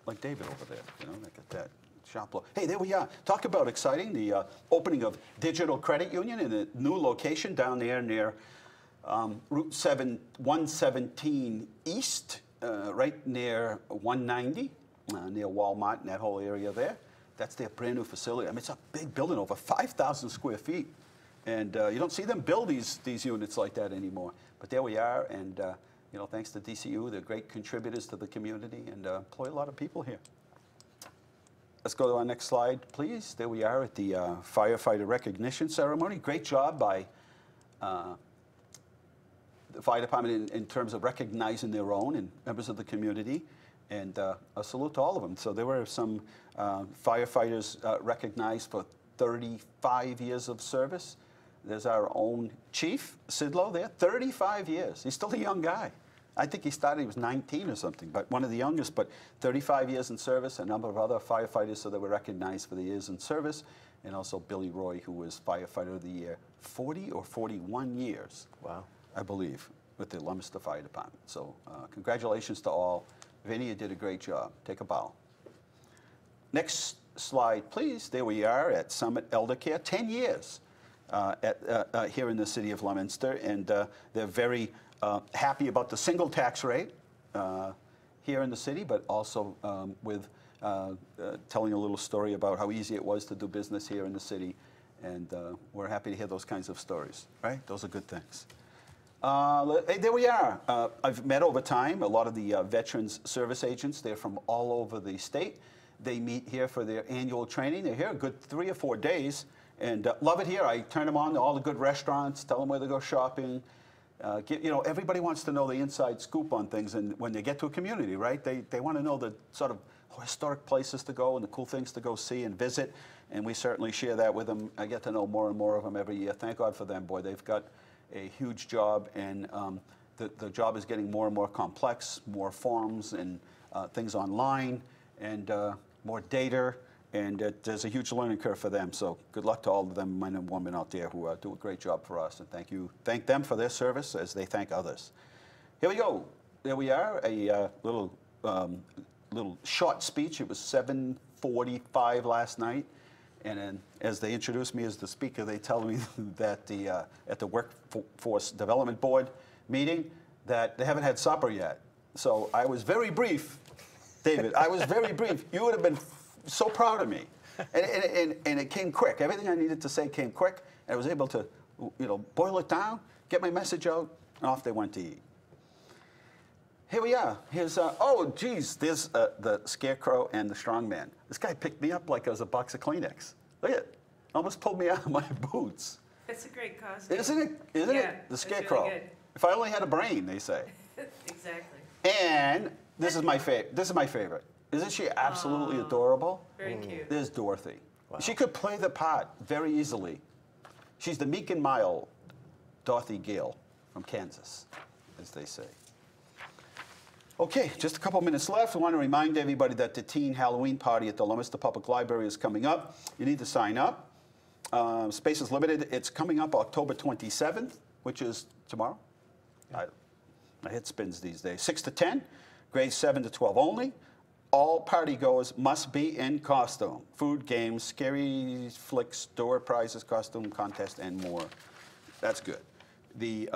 like David over there. You know, look at that. Shop look. Hey, there we are. Talk about exciting, the opening of Digital Credit Union in a new location down there near Route 117 East, right near 190, near Walmart and that whole area there. That's their brand new facility. I mean, it's a big building, over 5,000 square feet. And you don't see them build these units like that anymore. But there we are, and you know, thanks to DCU, they're great contributors to the community and employ a lot of people here. Let's go to our next slide, please. There we are at the firefighter recognition ceremony. Great job by the fire department in terms of recognizing their own and members of the community. And a salute to all of them. So there were some firefighters recognized for 35 years of service. There's our own chief, Sidlow, there, 35 years. He's still a young guy. I think he started, he was 19 or something, but one of the youngest, but 35 years in service, a number of other firefighters, so they were recognized for the years in service, and also Billy Roy, who was Firefighter of the Year, 40 or 41 years. Wow. I believe, with the Leominster Fire Department. So congratulations to all. Vinny, you did a great job. Take a bow. Next slide, please. There we are at Summit Elder Care, 10 years here in the city of Leominster, and they're very happy about the single tax rate here in the city, but also with telling a little story about how easy it was to do business here in the city, and we're happy to hear those kinds of stories, right? Those are good things. Hey, there we are. I've met over time a lot of the veterans service agents. They're from all over the state. They meet here for their annual training. They're here a good 3 or 4 days, and love it here. I turn them on to all the good restaurants, tell them where to go shopping. Everybody wants to know the inside scoop on things, and when they get to a community, right, they want to know the sort of historic places to go and the cool things to go see and visit, and we certainly share that with them. I get to know more and more of them every year. Thank God for them, boy. They've got a huge job, and the job is getting more and more complex, more forms and things online, and more data, and there's a huge learning curve for them. So good luck to all of them, men and women out there who do a great job for us, and thank them for their service as they thank others. Here we go. There we are, a little short speech. It was 7:45 last night. And then, as they introduced me as the speaker, they tell me that at the Workforce Development Board meeting that they haven't had supper yet. So I was very brief, David. I was very brief. You would have been so proud of me. And it came quick. Everything I needed to say came quick. And I was able to, boil it down, get my message out, and off they went to eat. Here we are. Here's, oh, geez, there's the Scarecrow and the Strongman. This guy picked me up like I was a box of Kleenex. Look at it. Almost pulled me out of my boots. That's a great costume. Isn't it? Isn't Yeah, it? The that's Scarecrow. really good. If I only had a brain, they say. Exactly. And this is my favorite. This is my favorite. Isn't she absolutely adorable? Very cute. There's Dorothy. Wow. She could play the part very easily. She's the meek and mild Dorothy Gale from Kansas, as they say. Okay, just a couple minutes left. I want to remind everybody that the teen Halloween party at the Leominster Public Library is coming up. You need to sign up. Space is limited. It's coming up October 27th, which is tomorrow. Yeah. My head spins these days. 6 to 10, grades 7 to 12 only. All party goers must be in costume. Food, games, scary flicks, door prizes, costume contest, and more. That's good. The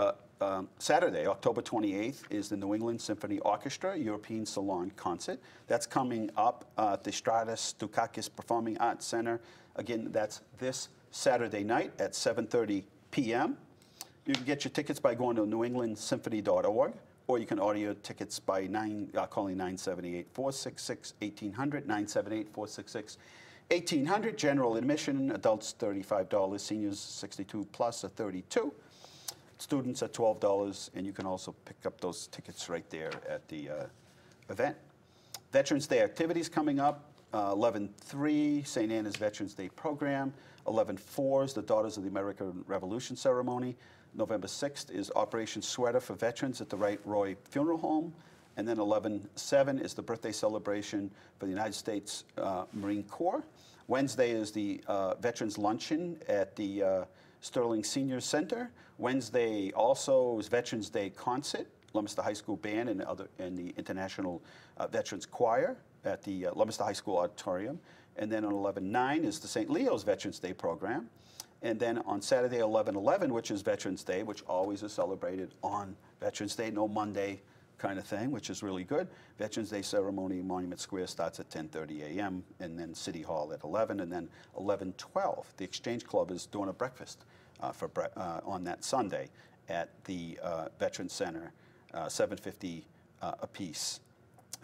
Saturday, October 28th, is the New England Symphony Orchestra European Salon Concert. That's coming up at the Stratus Dukakis Performing Arts Center. Again, that's this Saturday night at 7:30 p.m. You can get your tickets by going to newenglandsymphony.org, or you can order your tickets by calling 978-466-1800, 978-466-1800. General admission, adults $35, seniors 62 plus are $32. Students at $12, and you can also pick up those tickets right there at the event. Veterans Day activities coming up. 11/3, St. Anna's Veterans Day program. 11/4 is the Daughters of the American Revolution ceremony. November 6th is Operation Sweater for Veterans at the Wright Roy Funeral Home. And then 11/7 is the birthday celebration for the United States Marine Corps. Wednesday is the Veterans Luncheon at the Sterling Senior Center. Wednesday also is Veterans Day concert, Leominster High School Band and the International Veterans Choir at the Leominster High School Auditorium. And then on 11/9 is the St. Leo's Veterans Day program. And then on Saturday, 11/11, which is Veterans Day, which always is celebrated on Veterans Day, no Monday kind of thing, which is really good. Veterans Day ceremony in Monument Square starts at 10:30 a.m. and then City Hall at 11, and then 11/12. The Exchange Club is doing a breakfast on that Sunday at the Veterans Center, $7.50 a piece.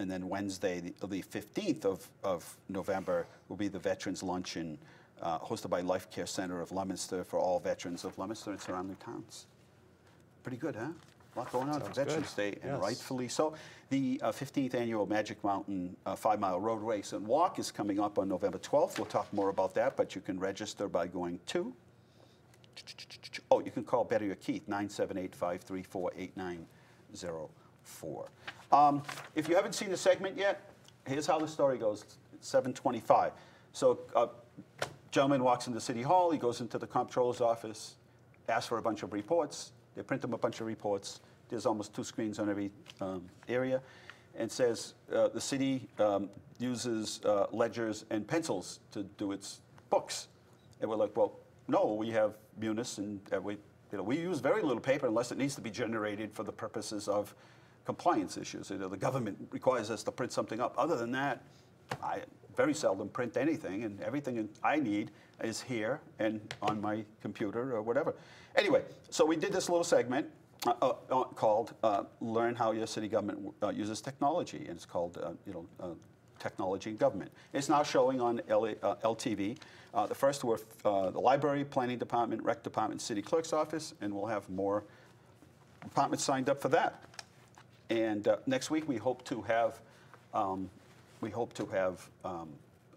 And then Wednesday, the 15th of November, will be the Veterans Luncheon hosted by Life Care Center of Leominster for all veterans of Leominster and surrounding towns. Pretty good, huh? A lot going on for Veterans Day, and yes, rightfully so. The 15th annual Magic Mountain 5-mile road race and walk is coming up on November 12th. We'll talk more about that, but you can register by going to, you can call Betty or Keith, 978-534-8904. If you haven't seen the segment yet, here's how the story goes. It's 7:25. So gentleman walks into City Hall, he goes into the comptroller's office, asks for a bunch of reports, They print them a bunch of reports. There's almost 2 screens on every area, and says the city uses ledgers and pencils to do its books. And we're like, well, no, we have Munis, and we use very little paper unless it needs to be generated for the purposes of compliance issues. The government requires us to print something up. Other than that, I very seldom print anything, and everything I need is here and on my computer or whatever. Anyway, so we did this little segment called Learn How Your City Government Uses Technology, and it's called Technology in Government. It's now showing on LTV. The first were the library, planning department, rec department, city clerk's office, and we'll have more departments signed up for that. And next week we hope to have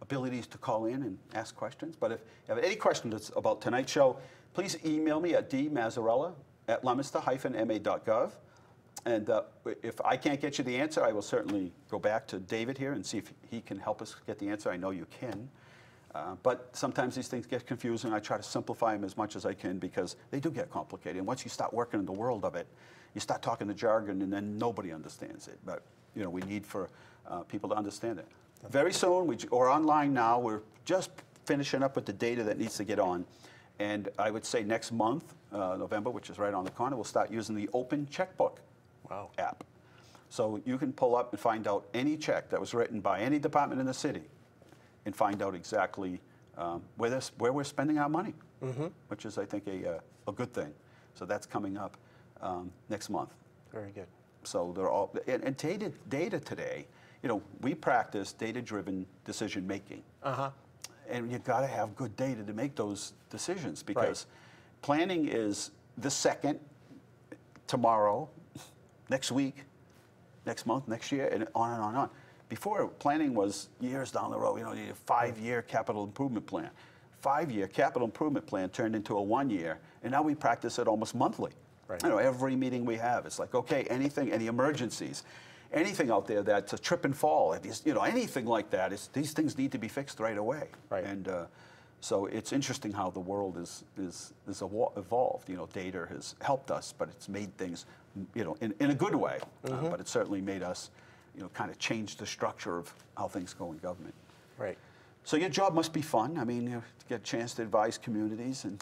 abilities to call in and ask questions. But if you have any questions about tonight's show, please email me at dmazzarella@leominster-ma.gov. And if I can't get you the answer, I will certainly go back to David here and see if he can help us get the answer. I know you can. But sometimes these things get confusing. I try to simplify them as much as I can because they do get complicated. And once you start working in the world of it, you start talking the jargon and then nobody understands it. But we need for people to understand it. Very soon, or online now, we're just finishing up with the data that needs to get on. And I would say next month, November, which is right on the corner, we'll start using the Open Checkbook app. So you can pull up and find out any check that was written by any department in the city and find out exactly where we're spending our money, which is, I think, a good thing. So that's coming up next month. Very good. So they're all, and data today, we practice data-driven decision making. And you've got to have good data to make those decisions because planning is this second, tomorrow, next week, next month, next year, and on and on and on. Before, planning was years down the road. You need a 5-year capital improvement plan. 5-year capital improvement plan turned into a 1-year, and now we practice it almost monthly. Right. Every meeting we have, it's like, okay, any emergencies, anything out there that's a trip and fall, anything like that, these things need to be fixed right away. Right. And so it's interesting how the world is evolved. Data has helped us, but it's made things, in a good way. But it certainly made us, kind of change the structure of how things go in government. Right. So your job must be fun. I mean, you get a chance to advise communities and.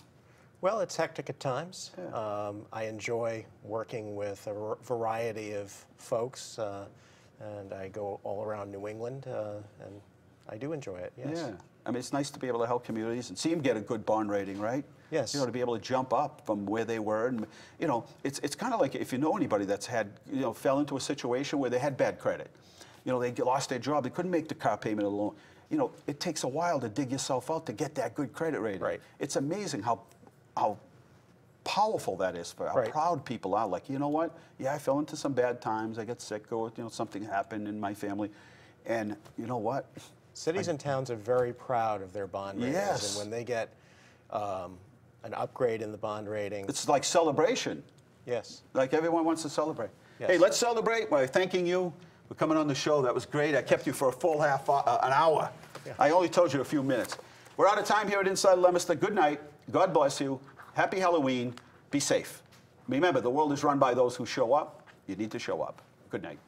Well, it's hectic at times. Yeah. I enjoy working with a variety of folks, and I go all around New England, and I do enjoy it, yes. Yeah. I mean, it's nice to be able to help communities and see them get a good bond rating, right? Yes. To be able to jump up from where they were. And, it's kind of like if you know anybody that's had, fell into a situation where they had bad credit. They lost their job. They couldn't make the car payment alone. It takes a while to dig yourself out to get that good credit rating. Right. It's amazing how powerful that is for how proud people are. Like, you know what? Yeah, I fell into some bad times. I got sick, or something happened in my family, and you know what? Cities and towns are very proud of their bond ratings, and when they get an upgrade in the bond rating, it's like celebration. Yes. Like everyone wants to celebrate. Yes. Hey, let's celebrate by thanking you for coming on the show. That was great. I kept you for a full an hour. Yeah. I only told you a few minutes. We're out of time here at Inside Leominster. Good night. God bless you. Happy Halloween. Be safe. Remember, the world is run by those who show up. You need to show up. Good night.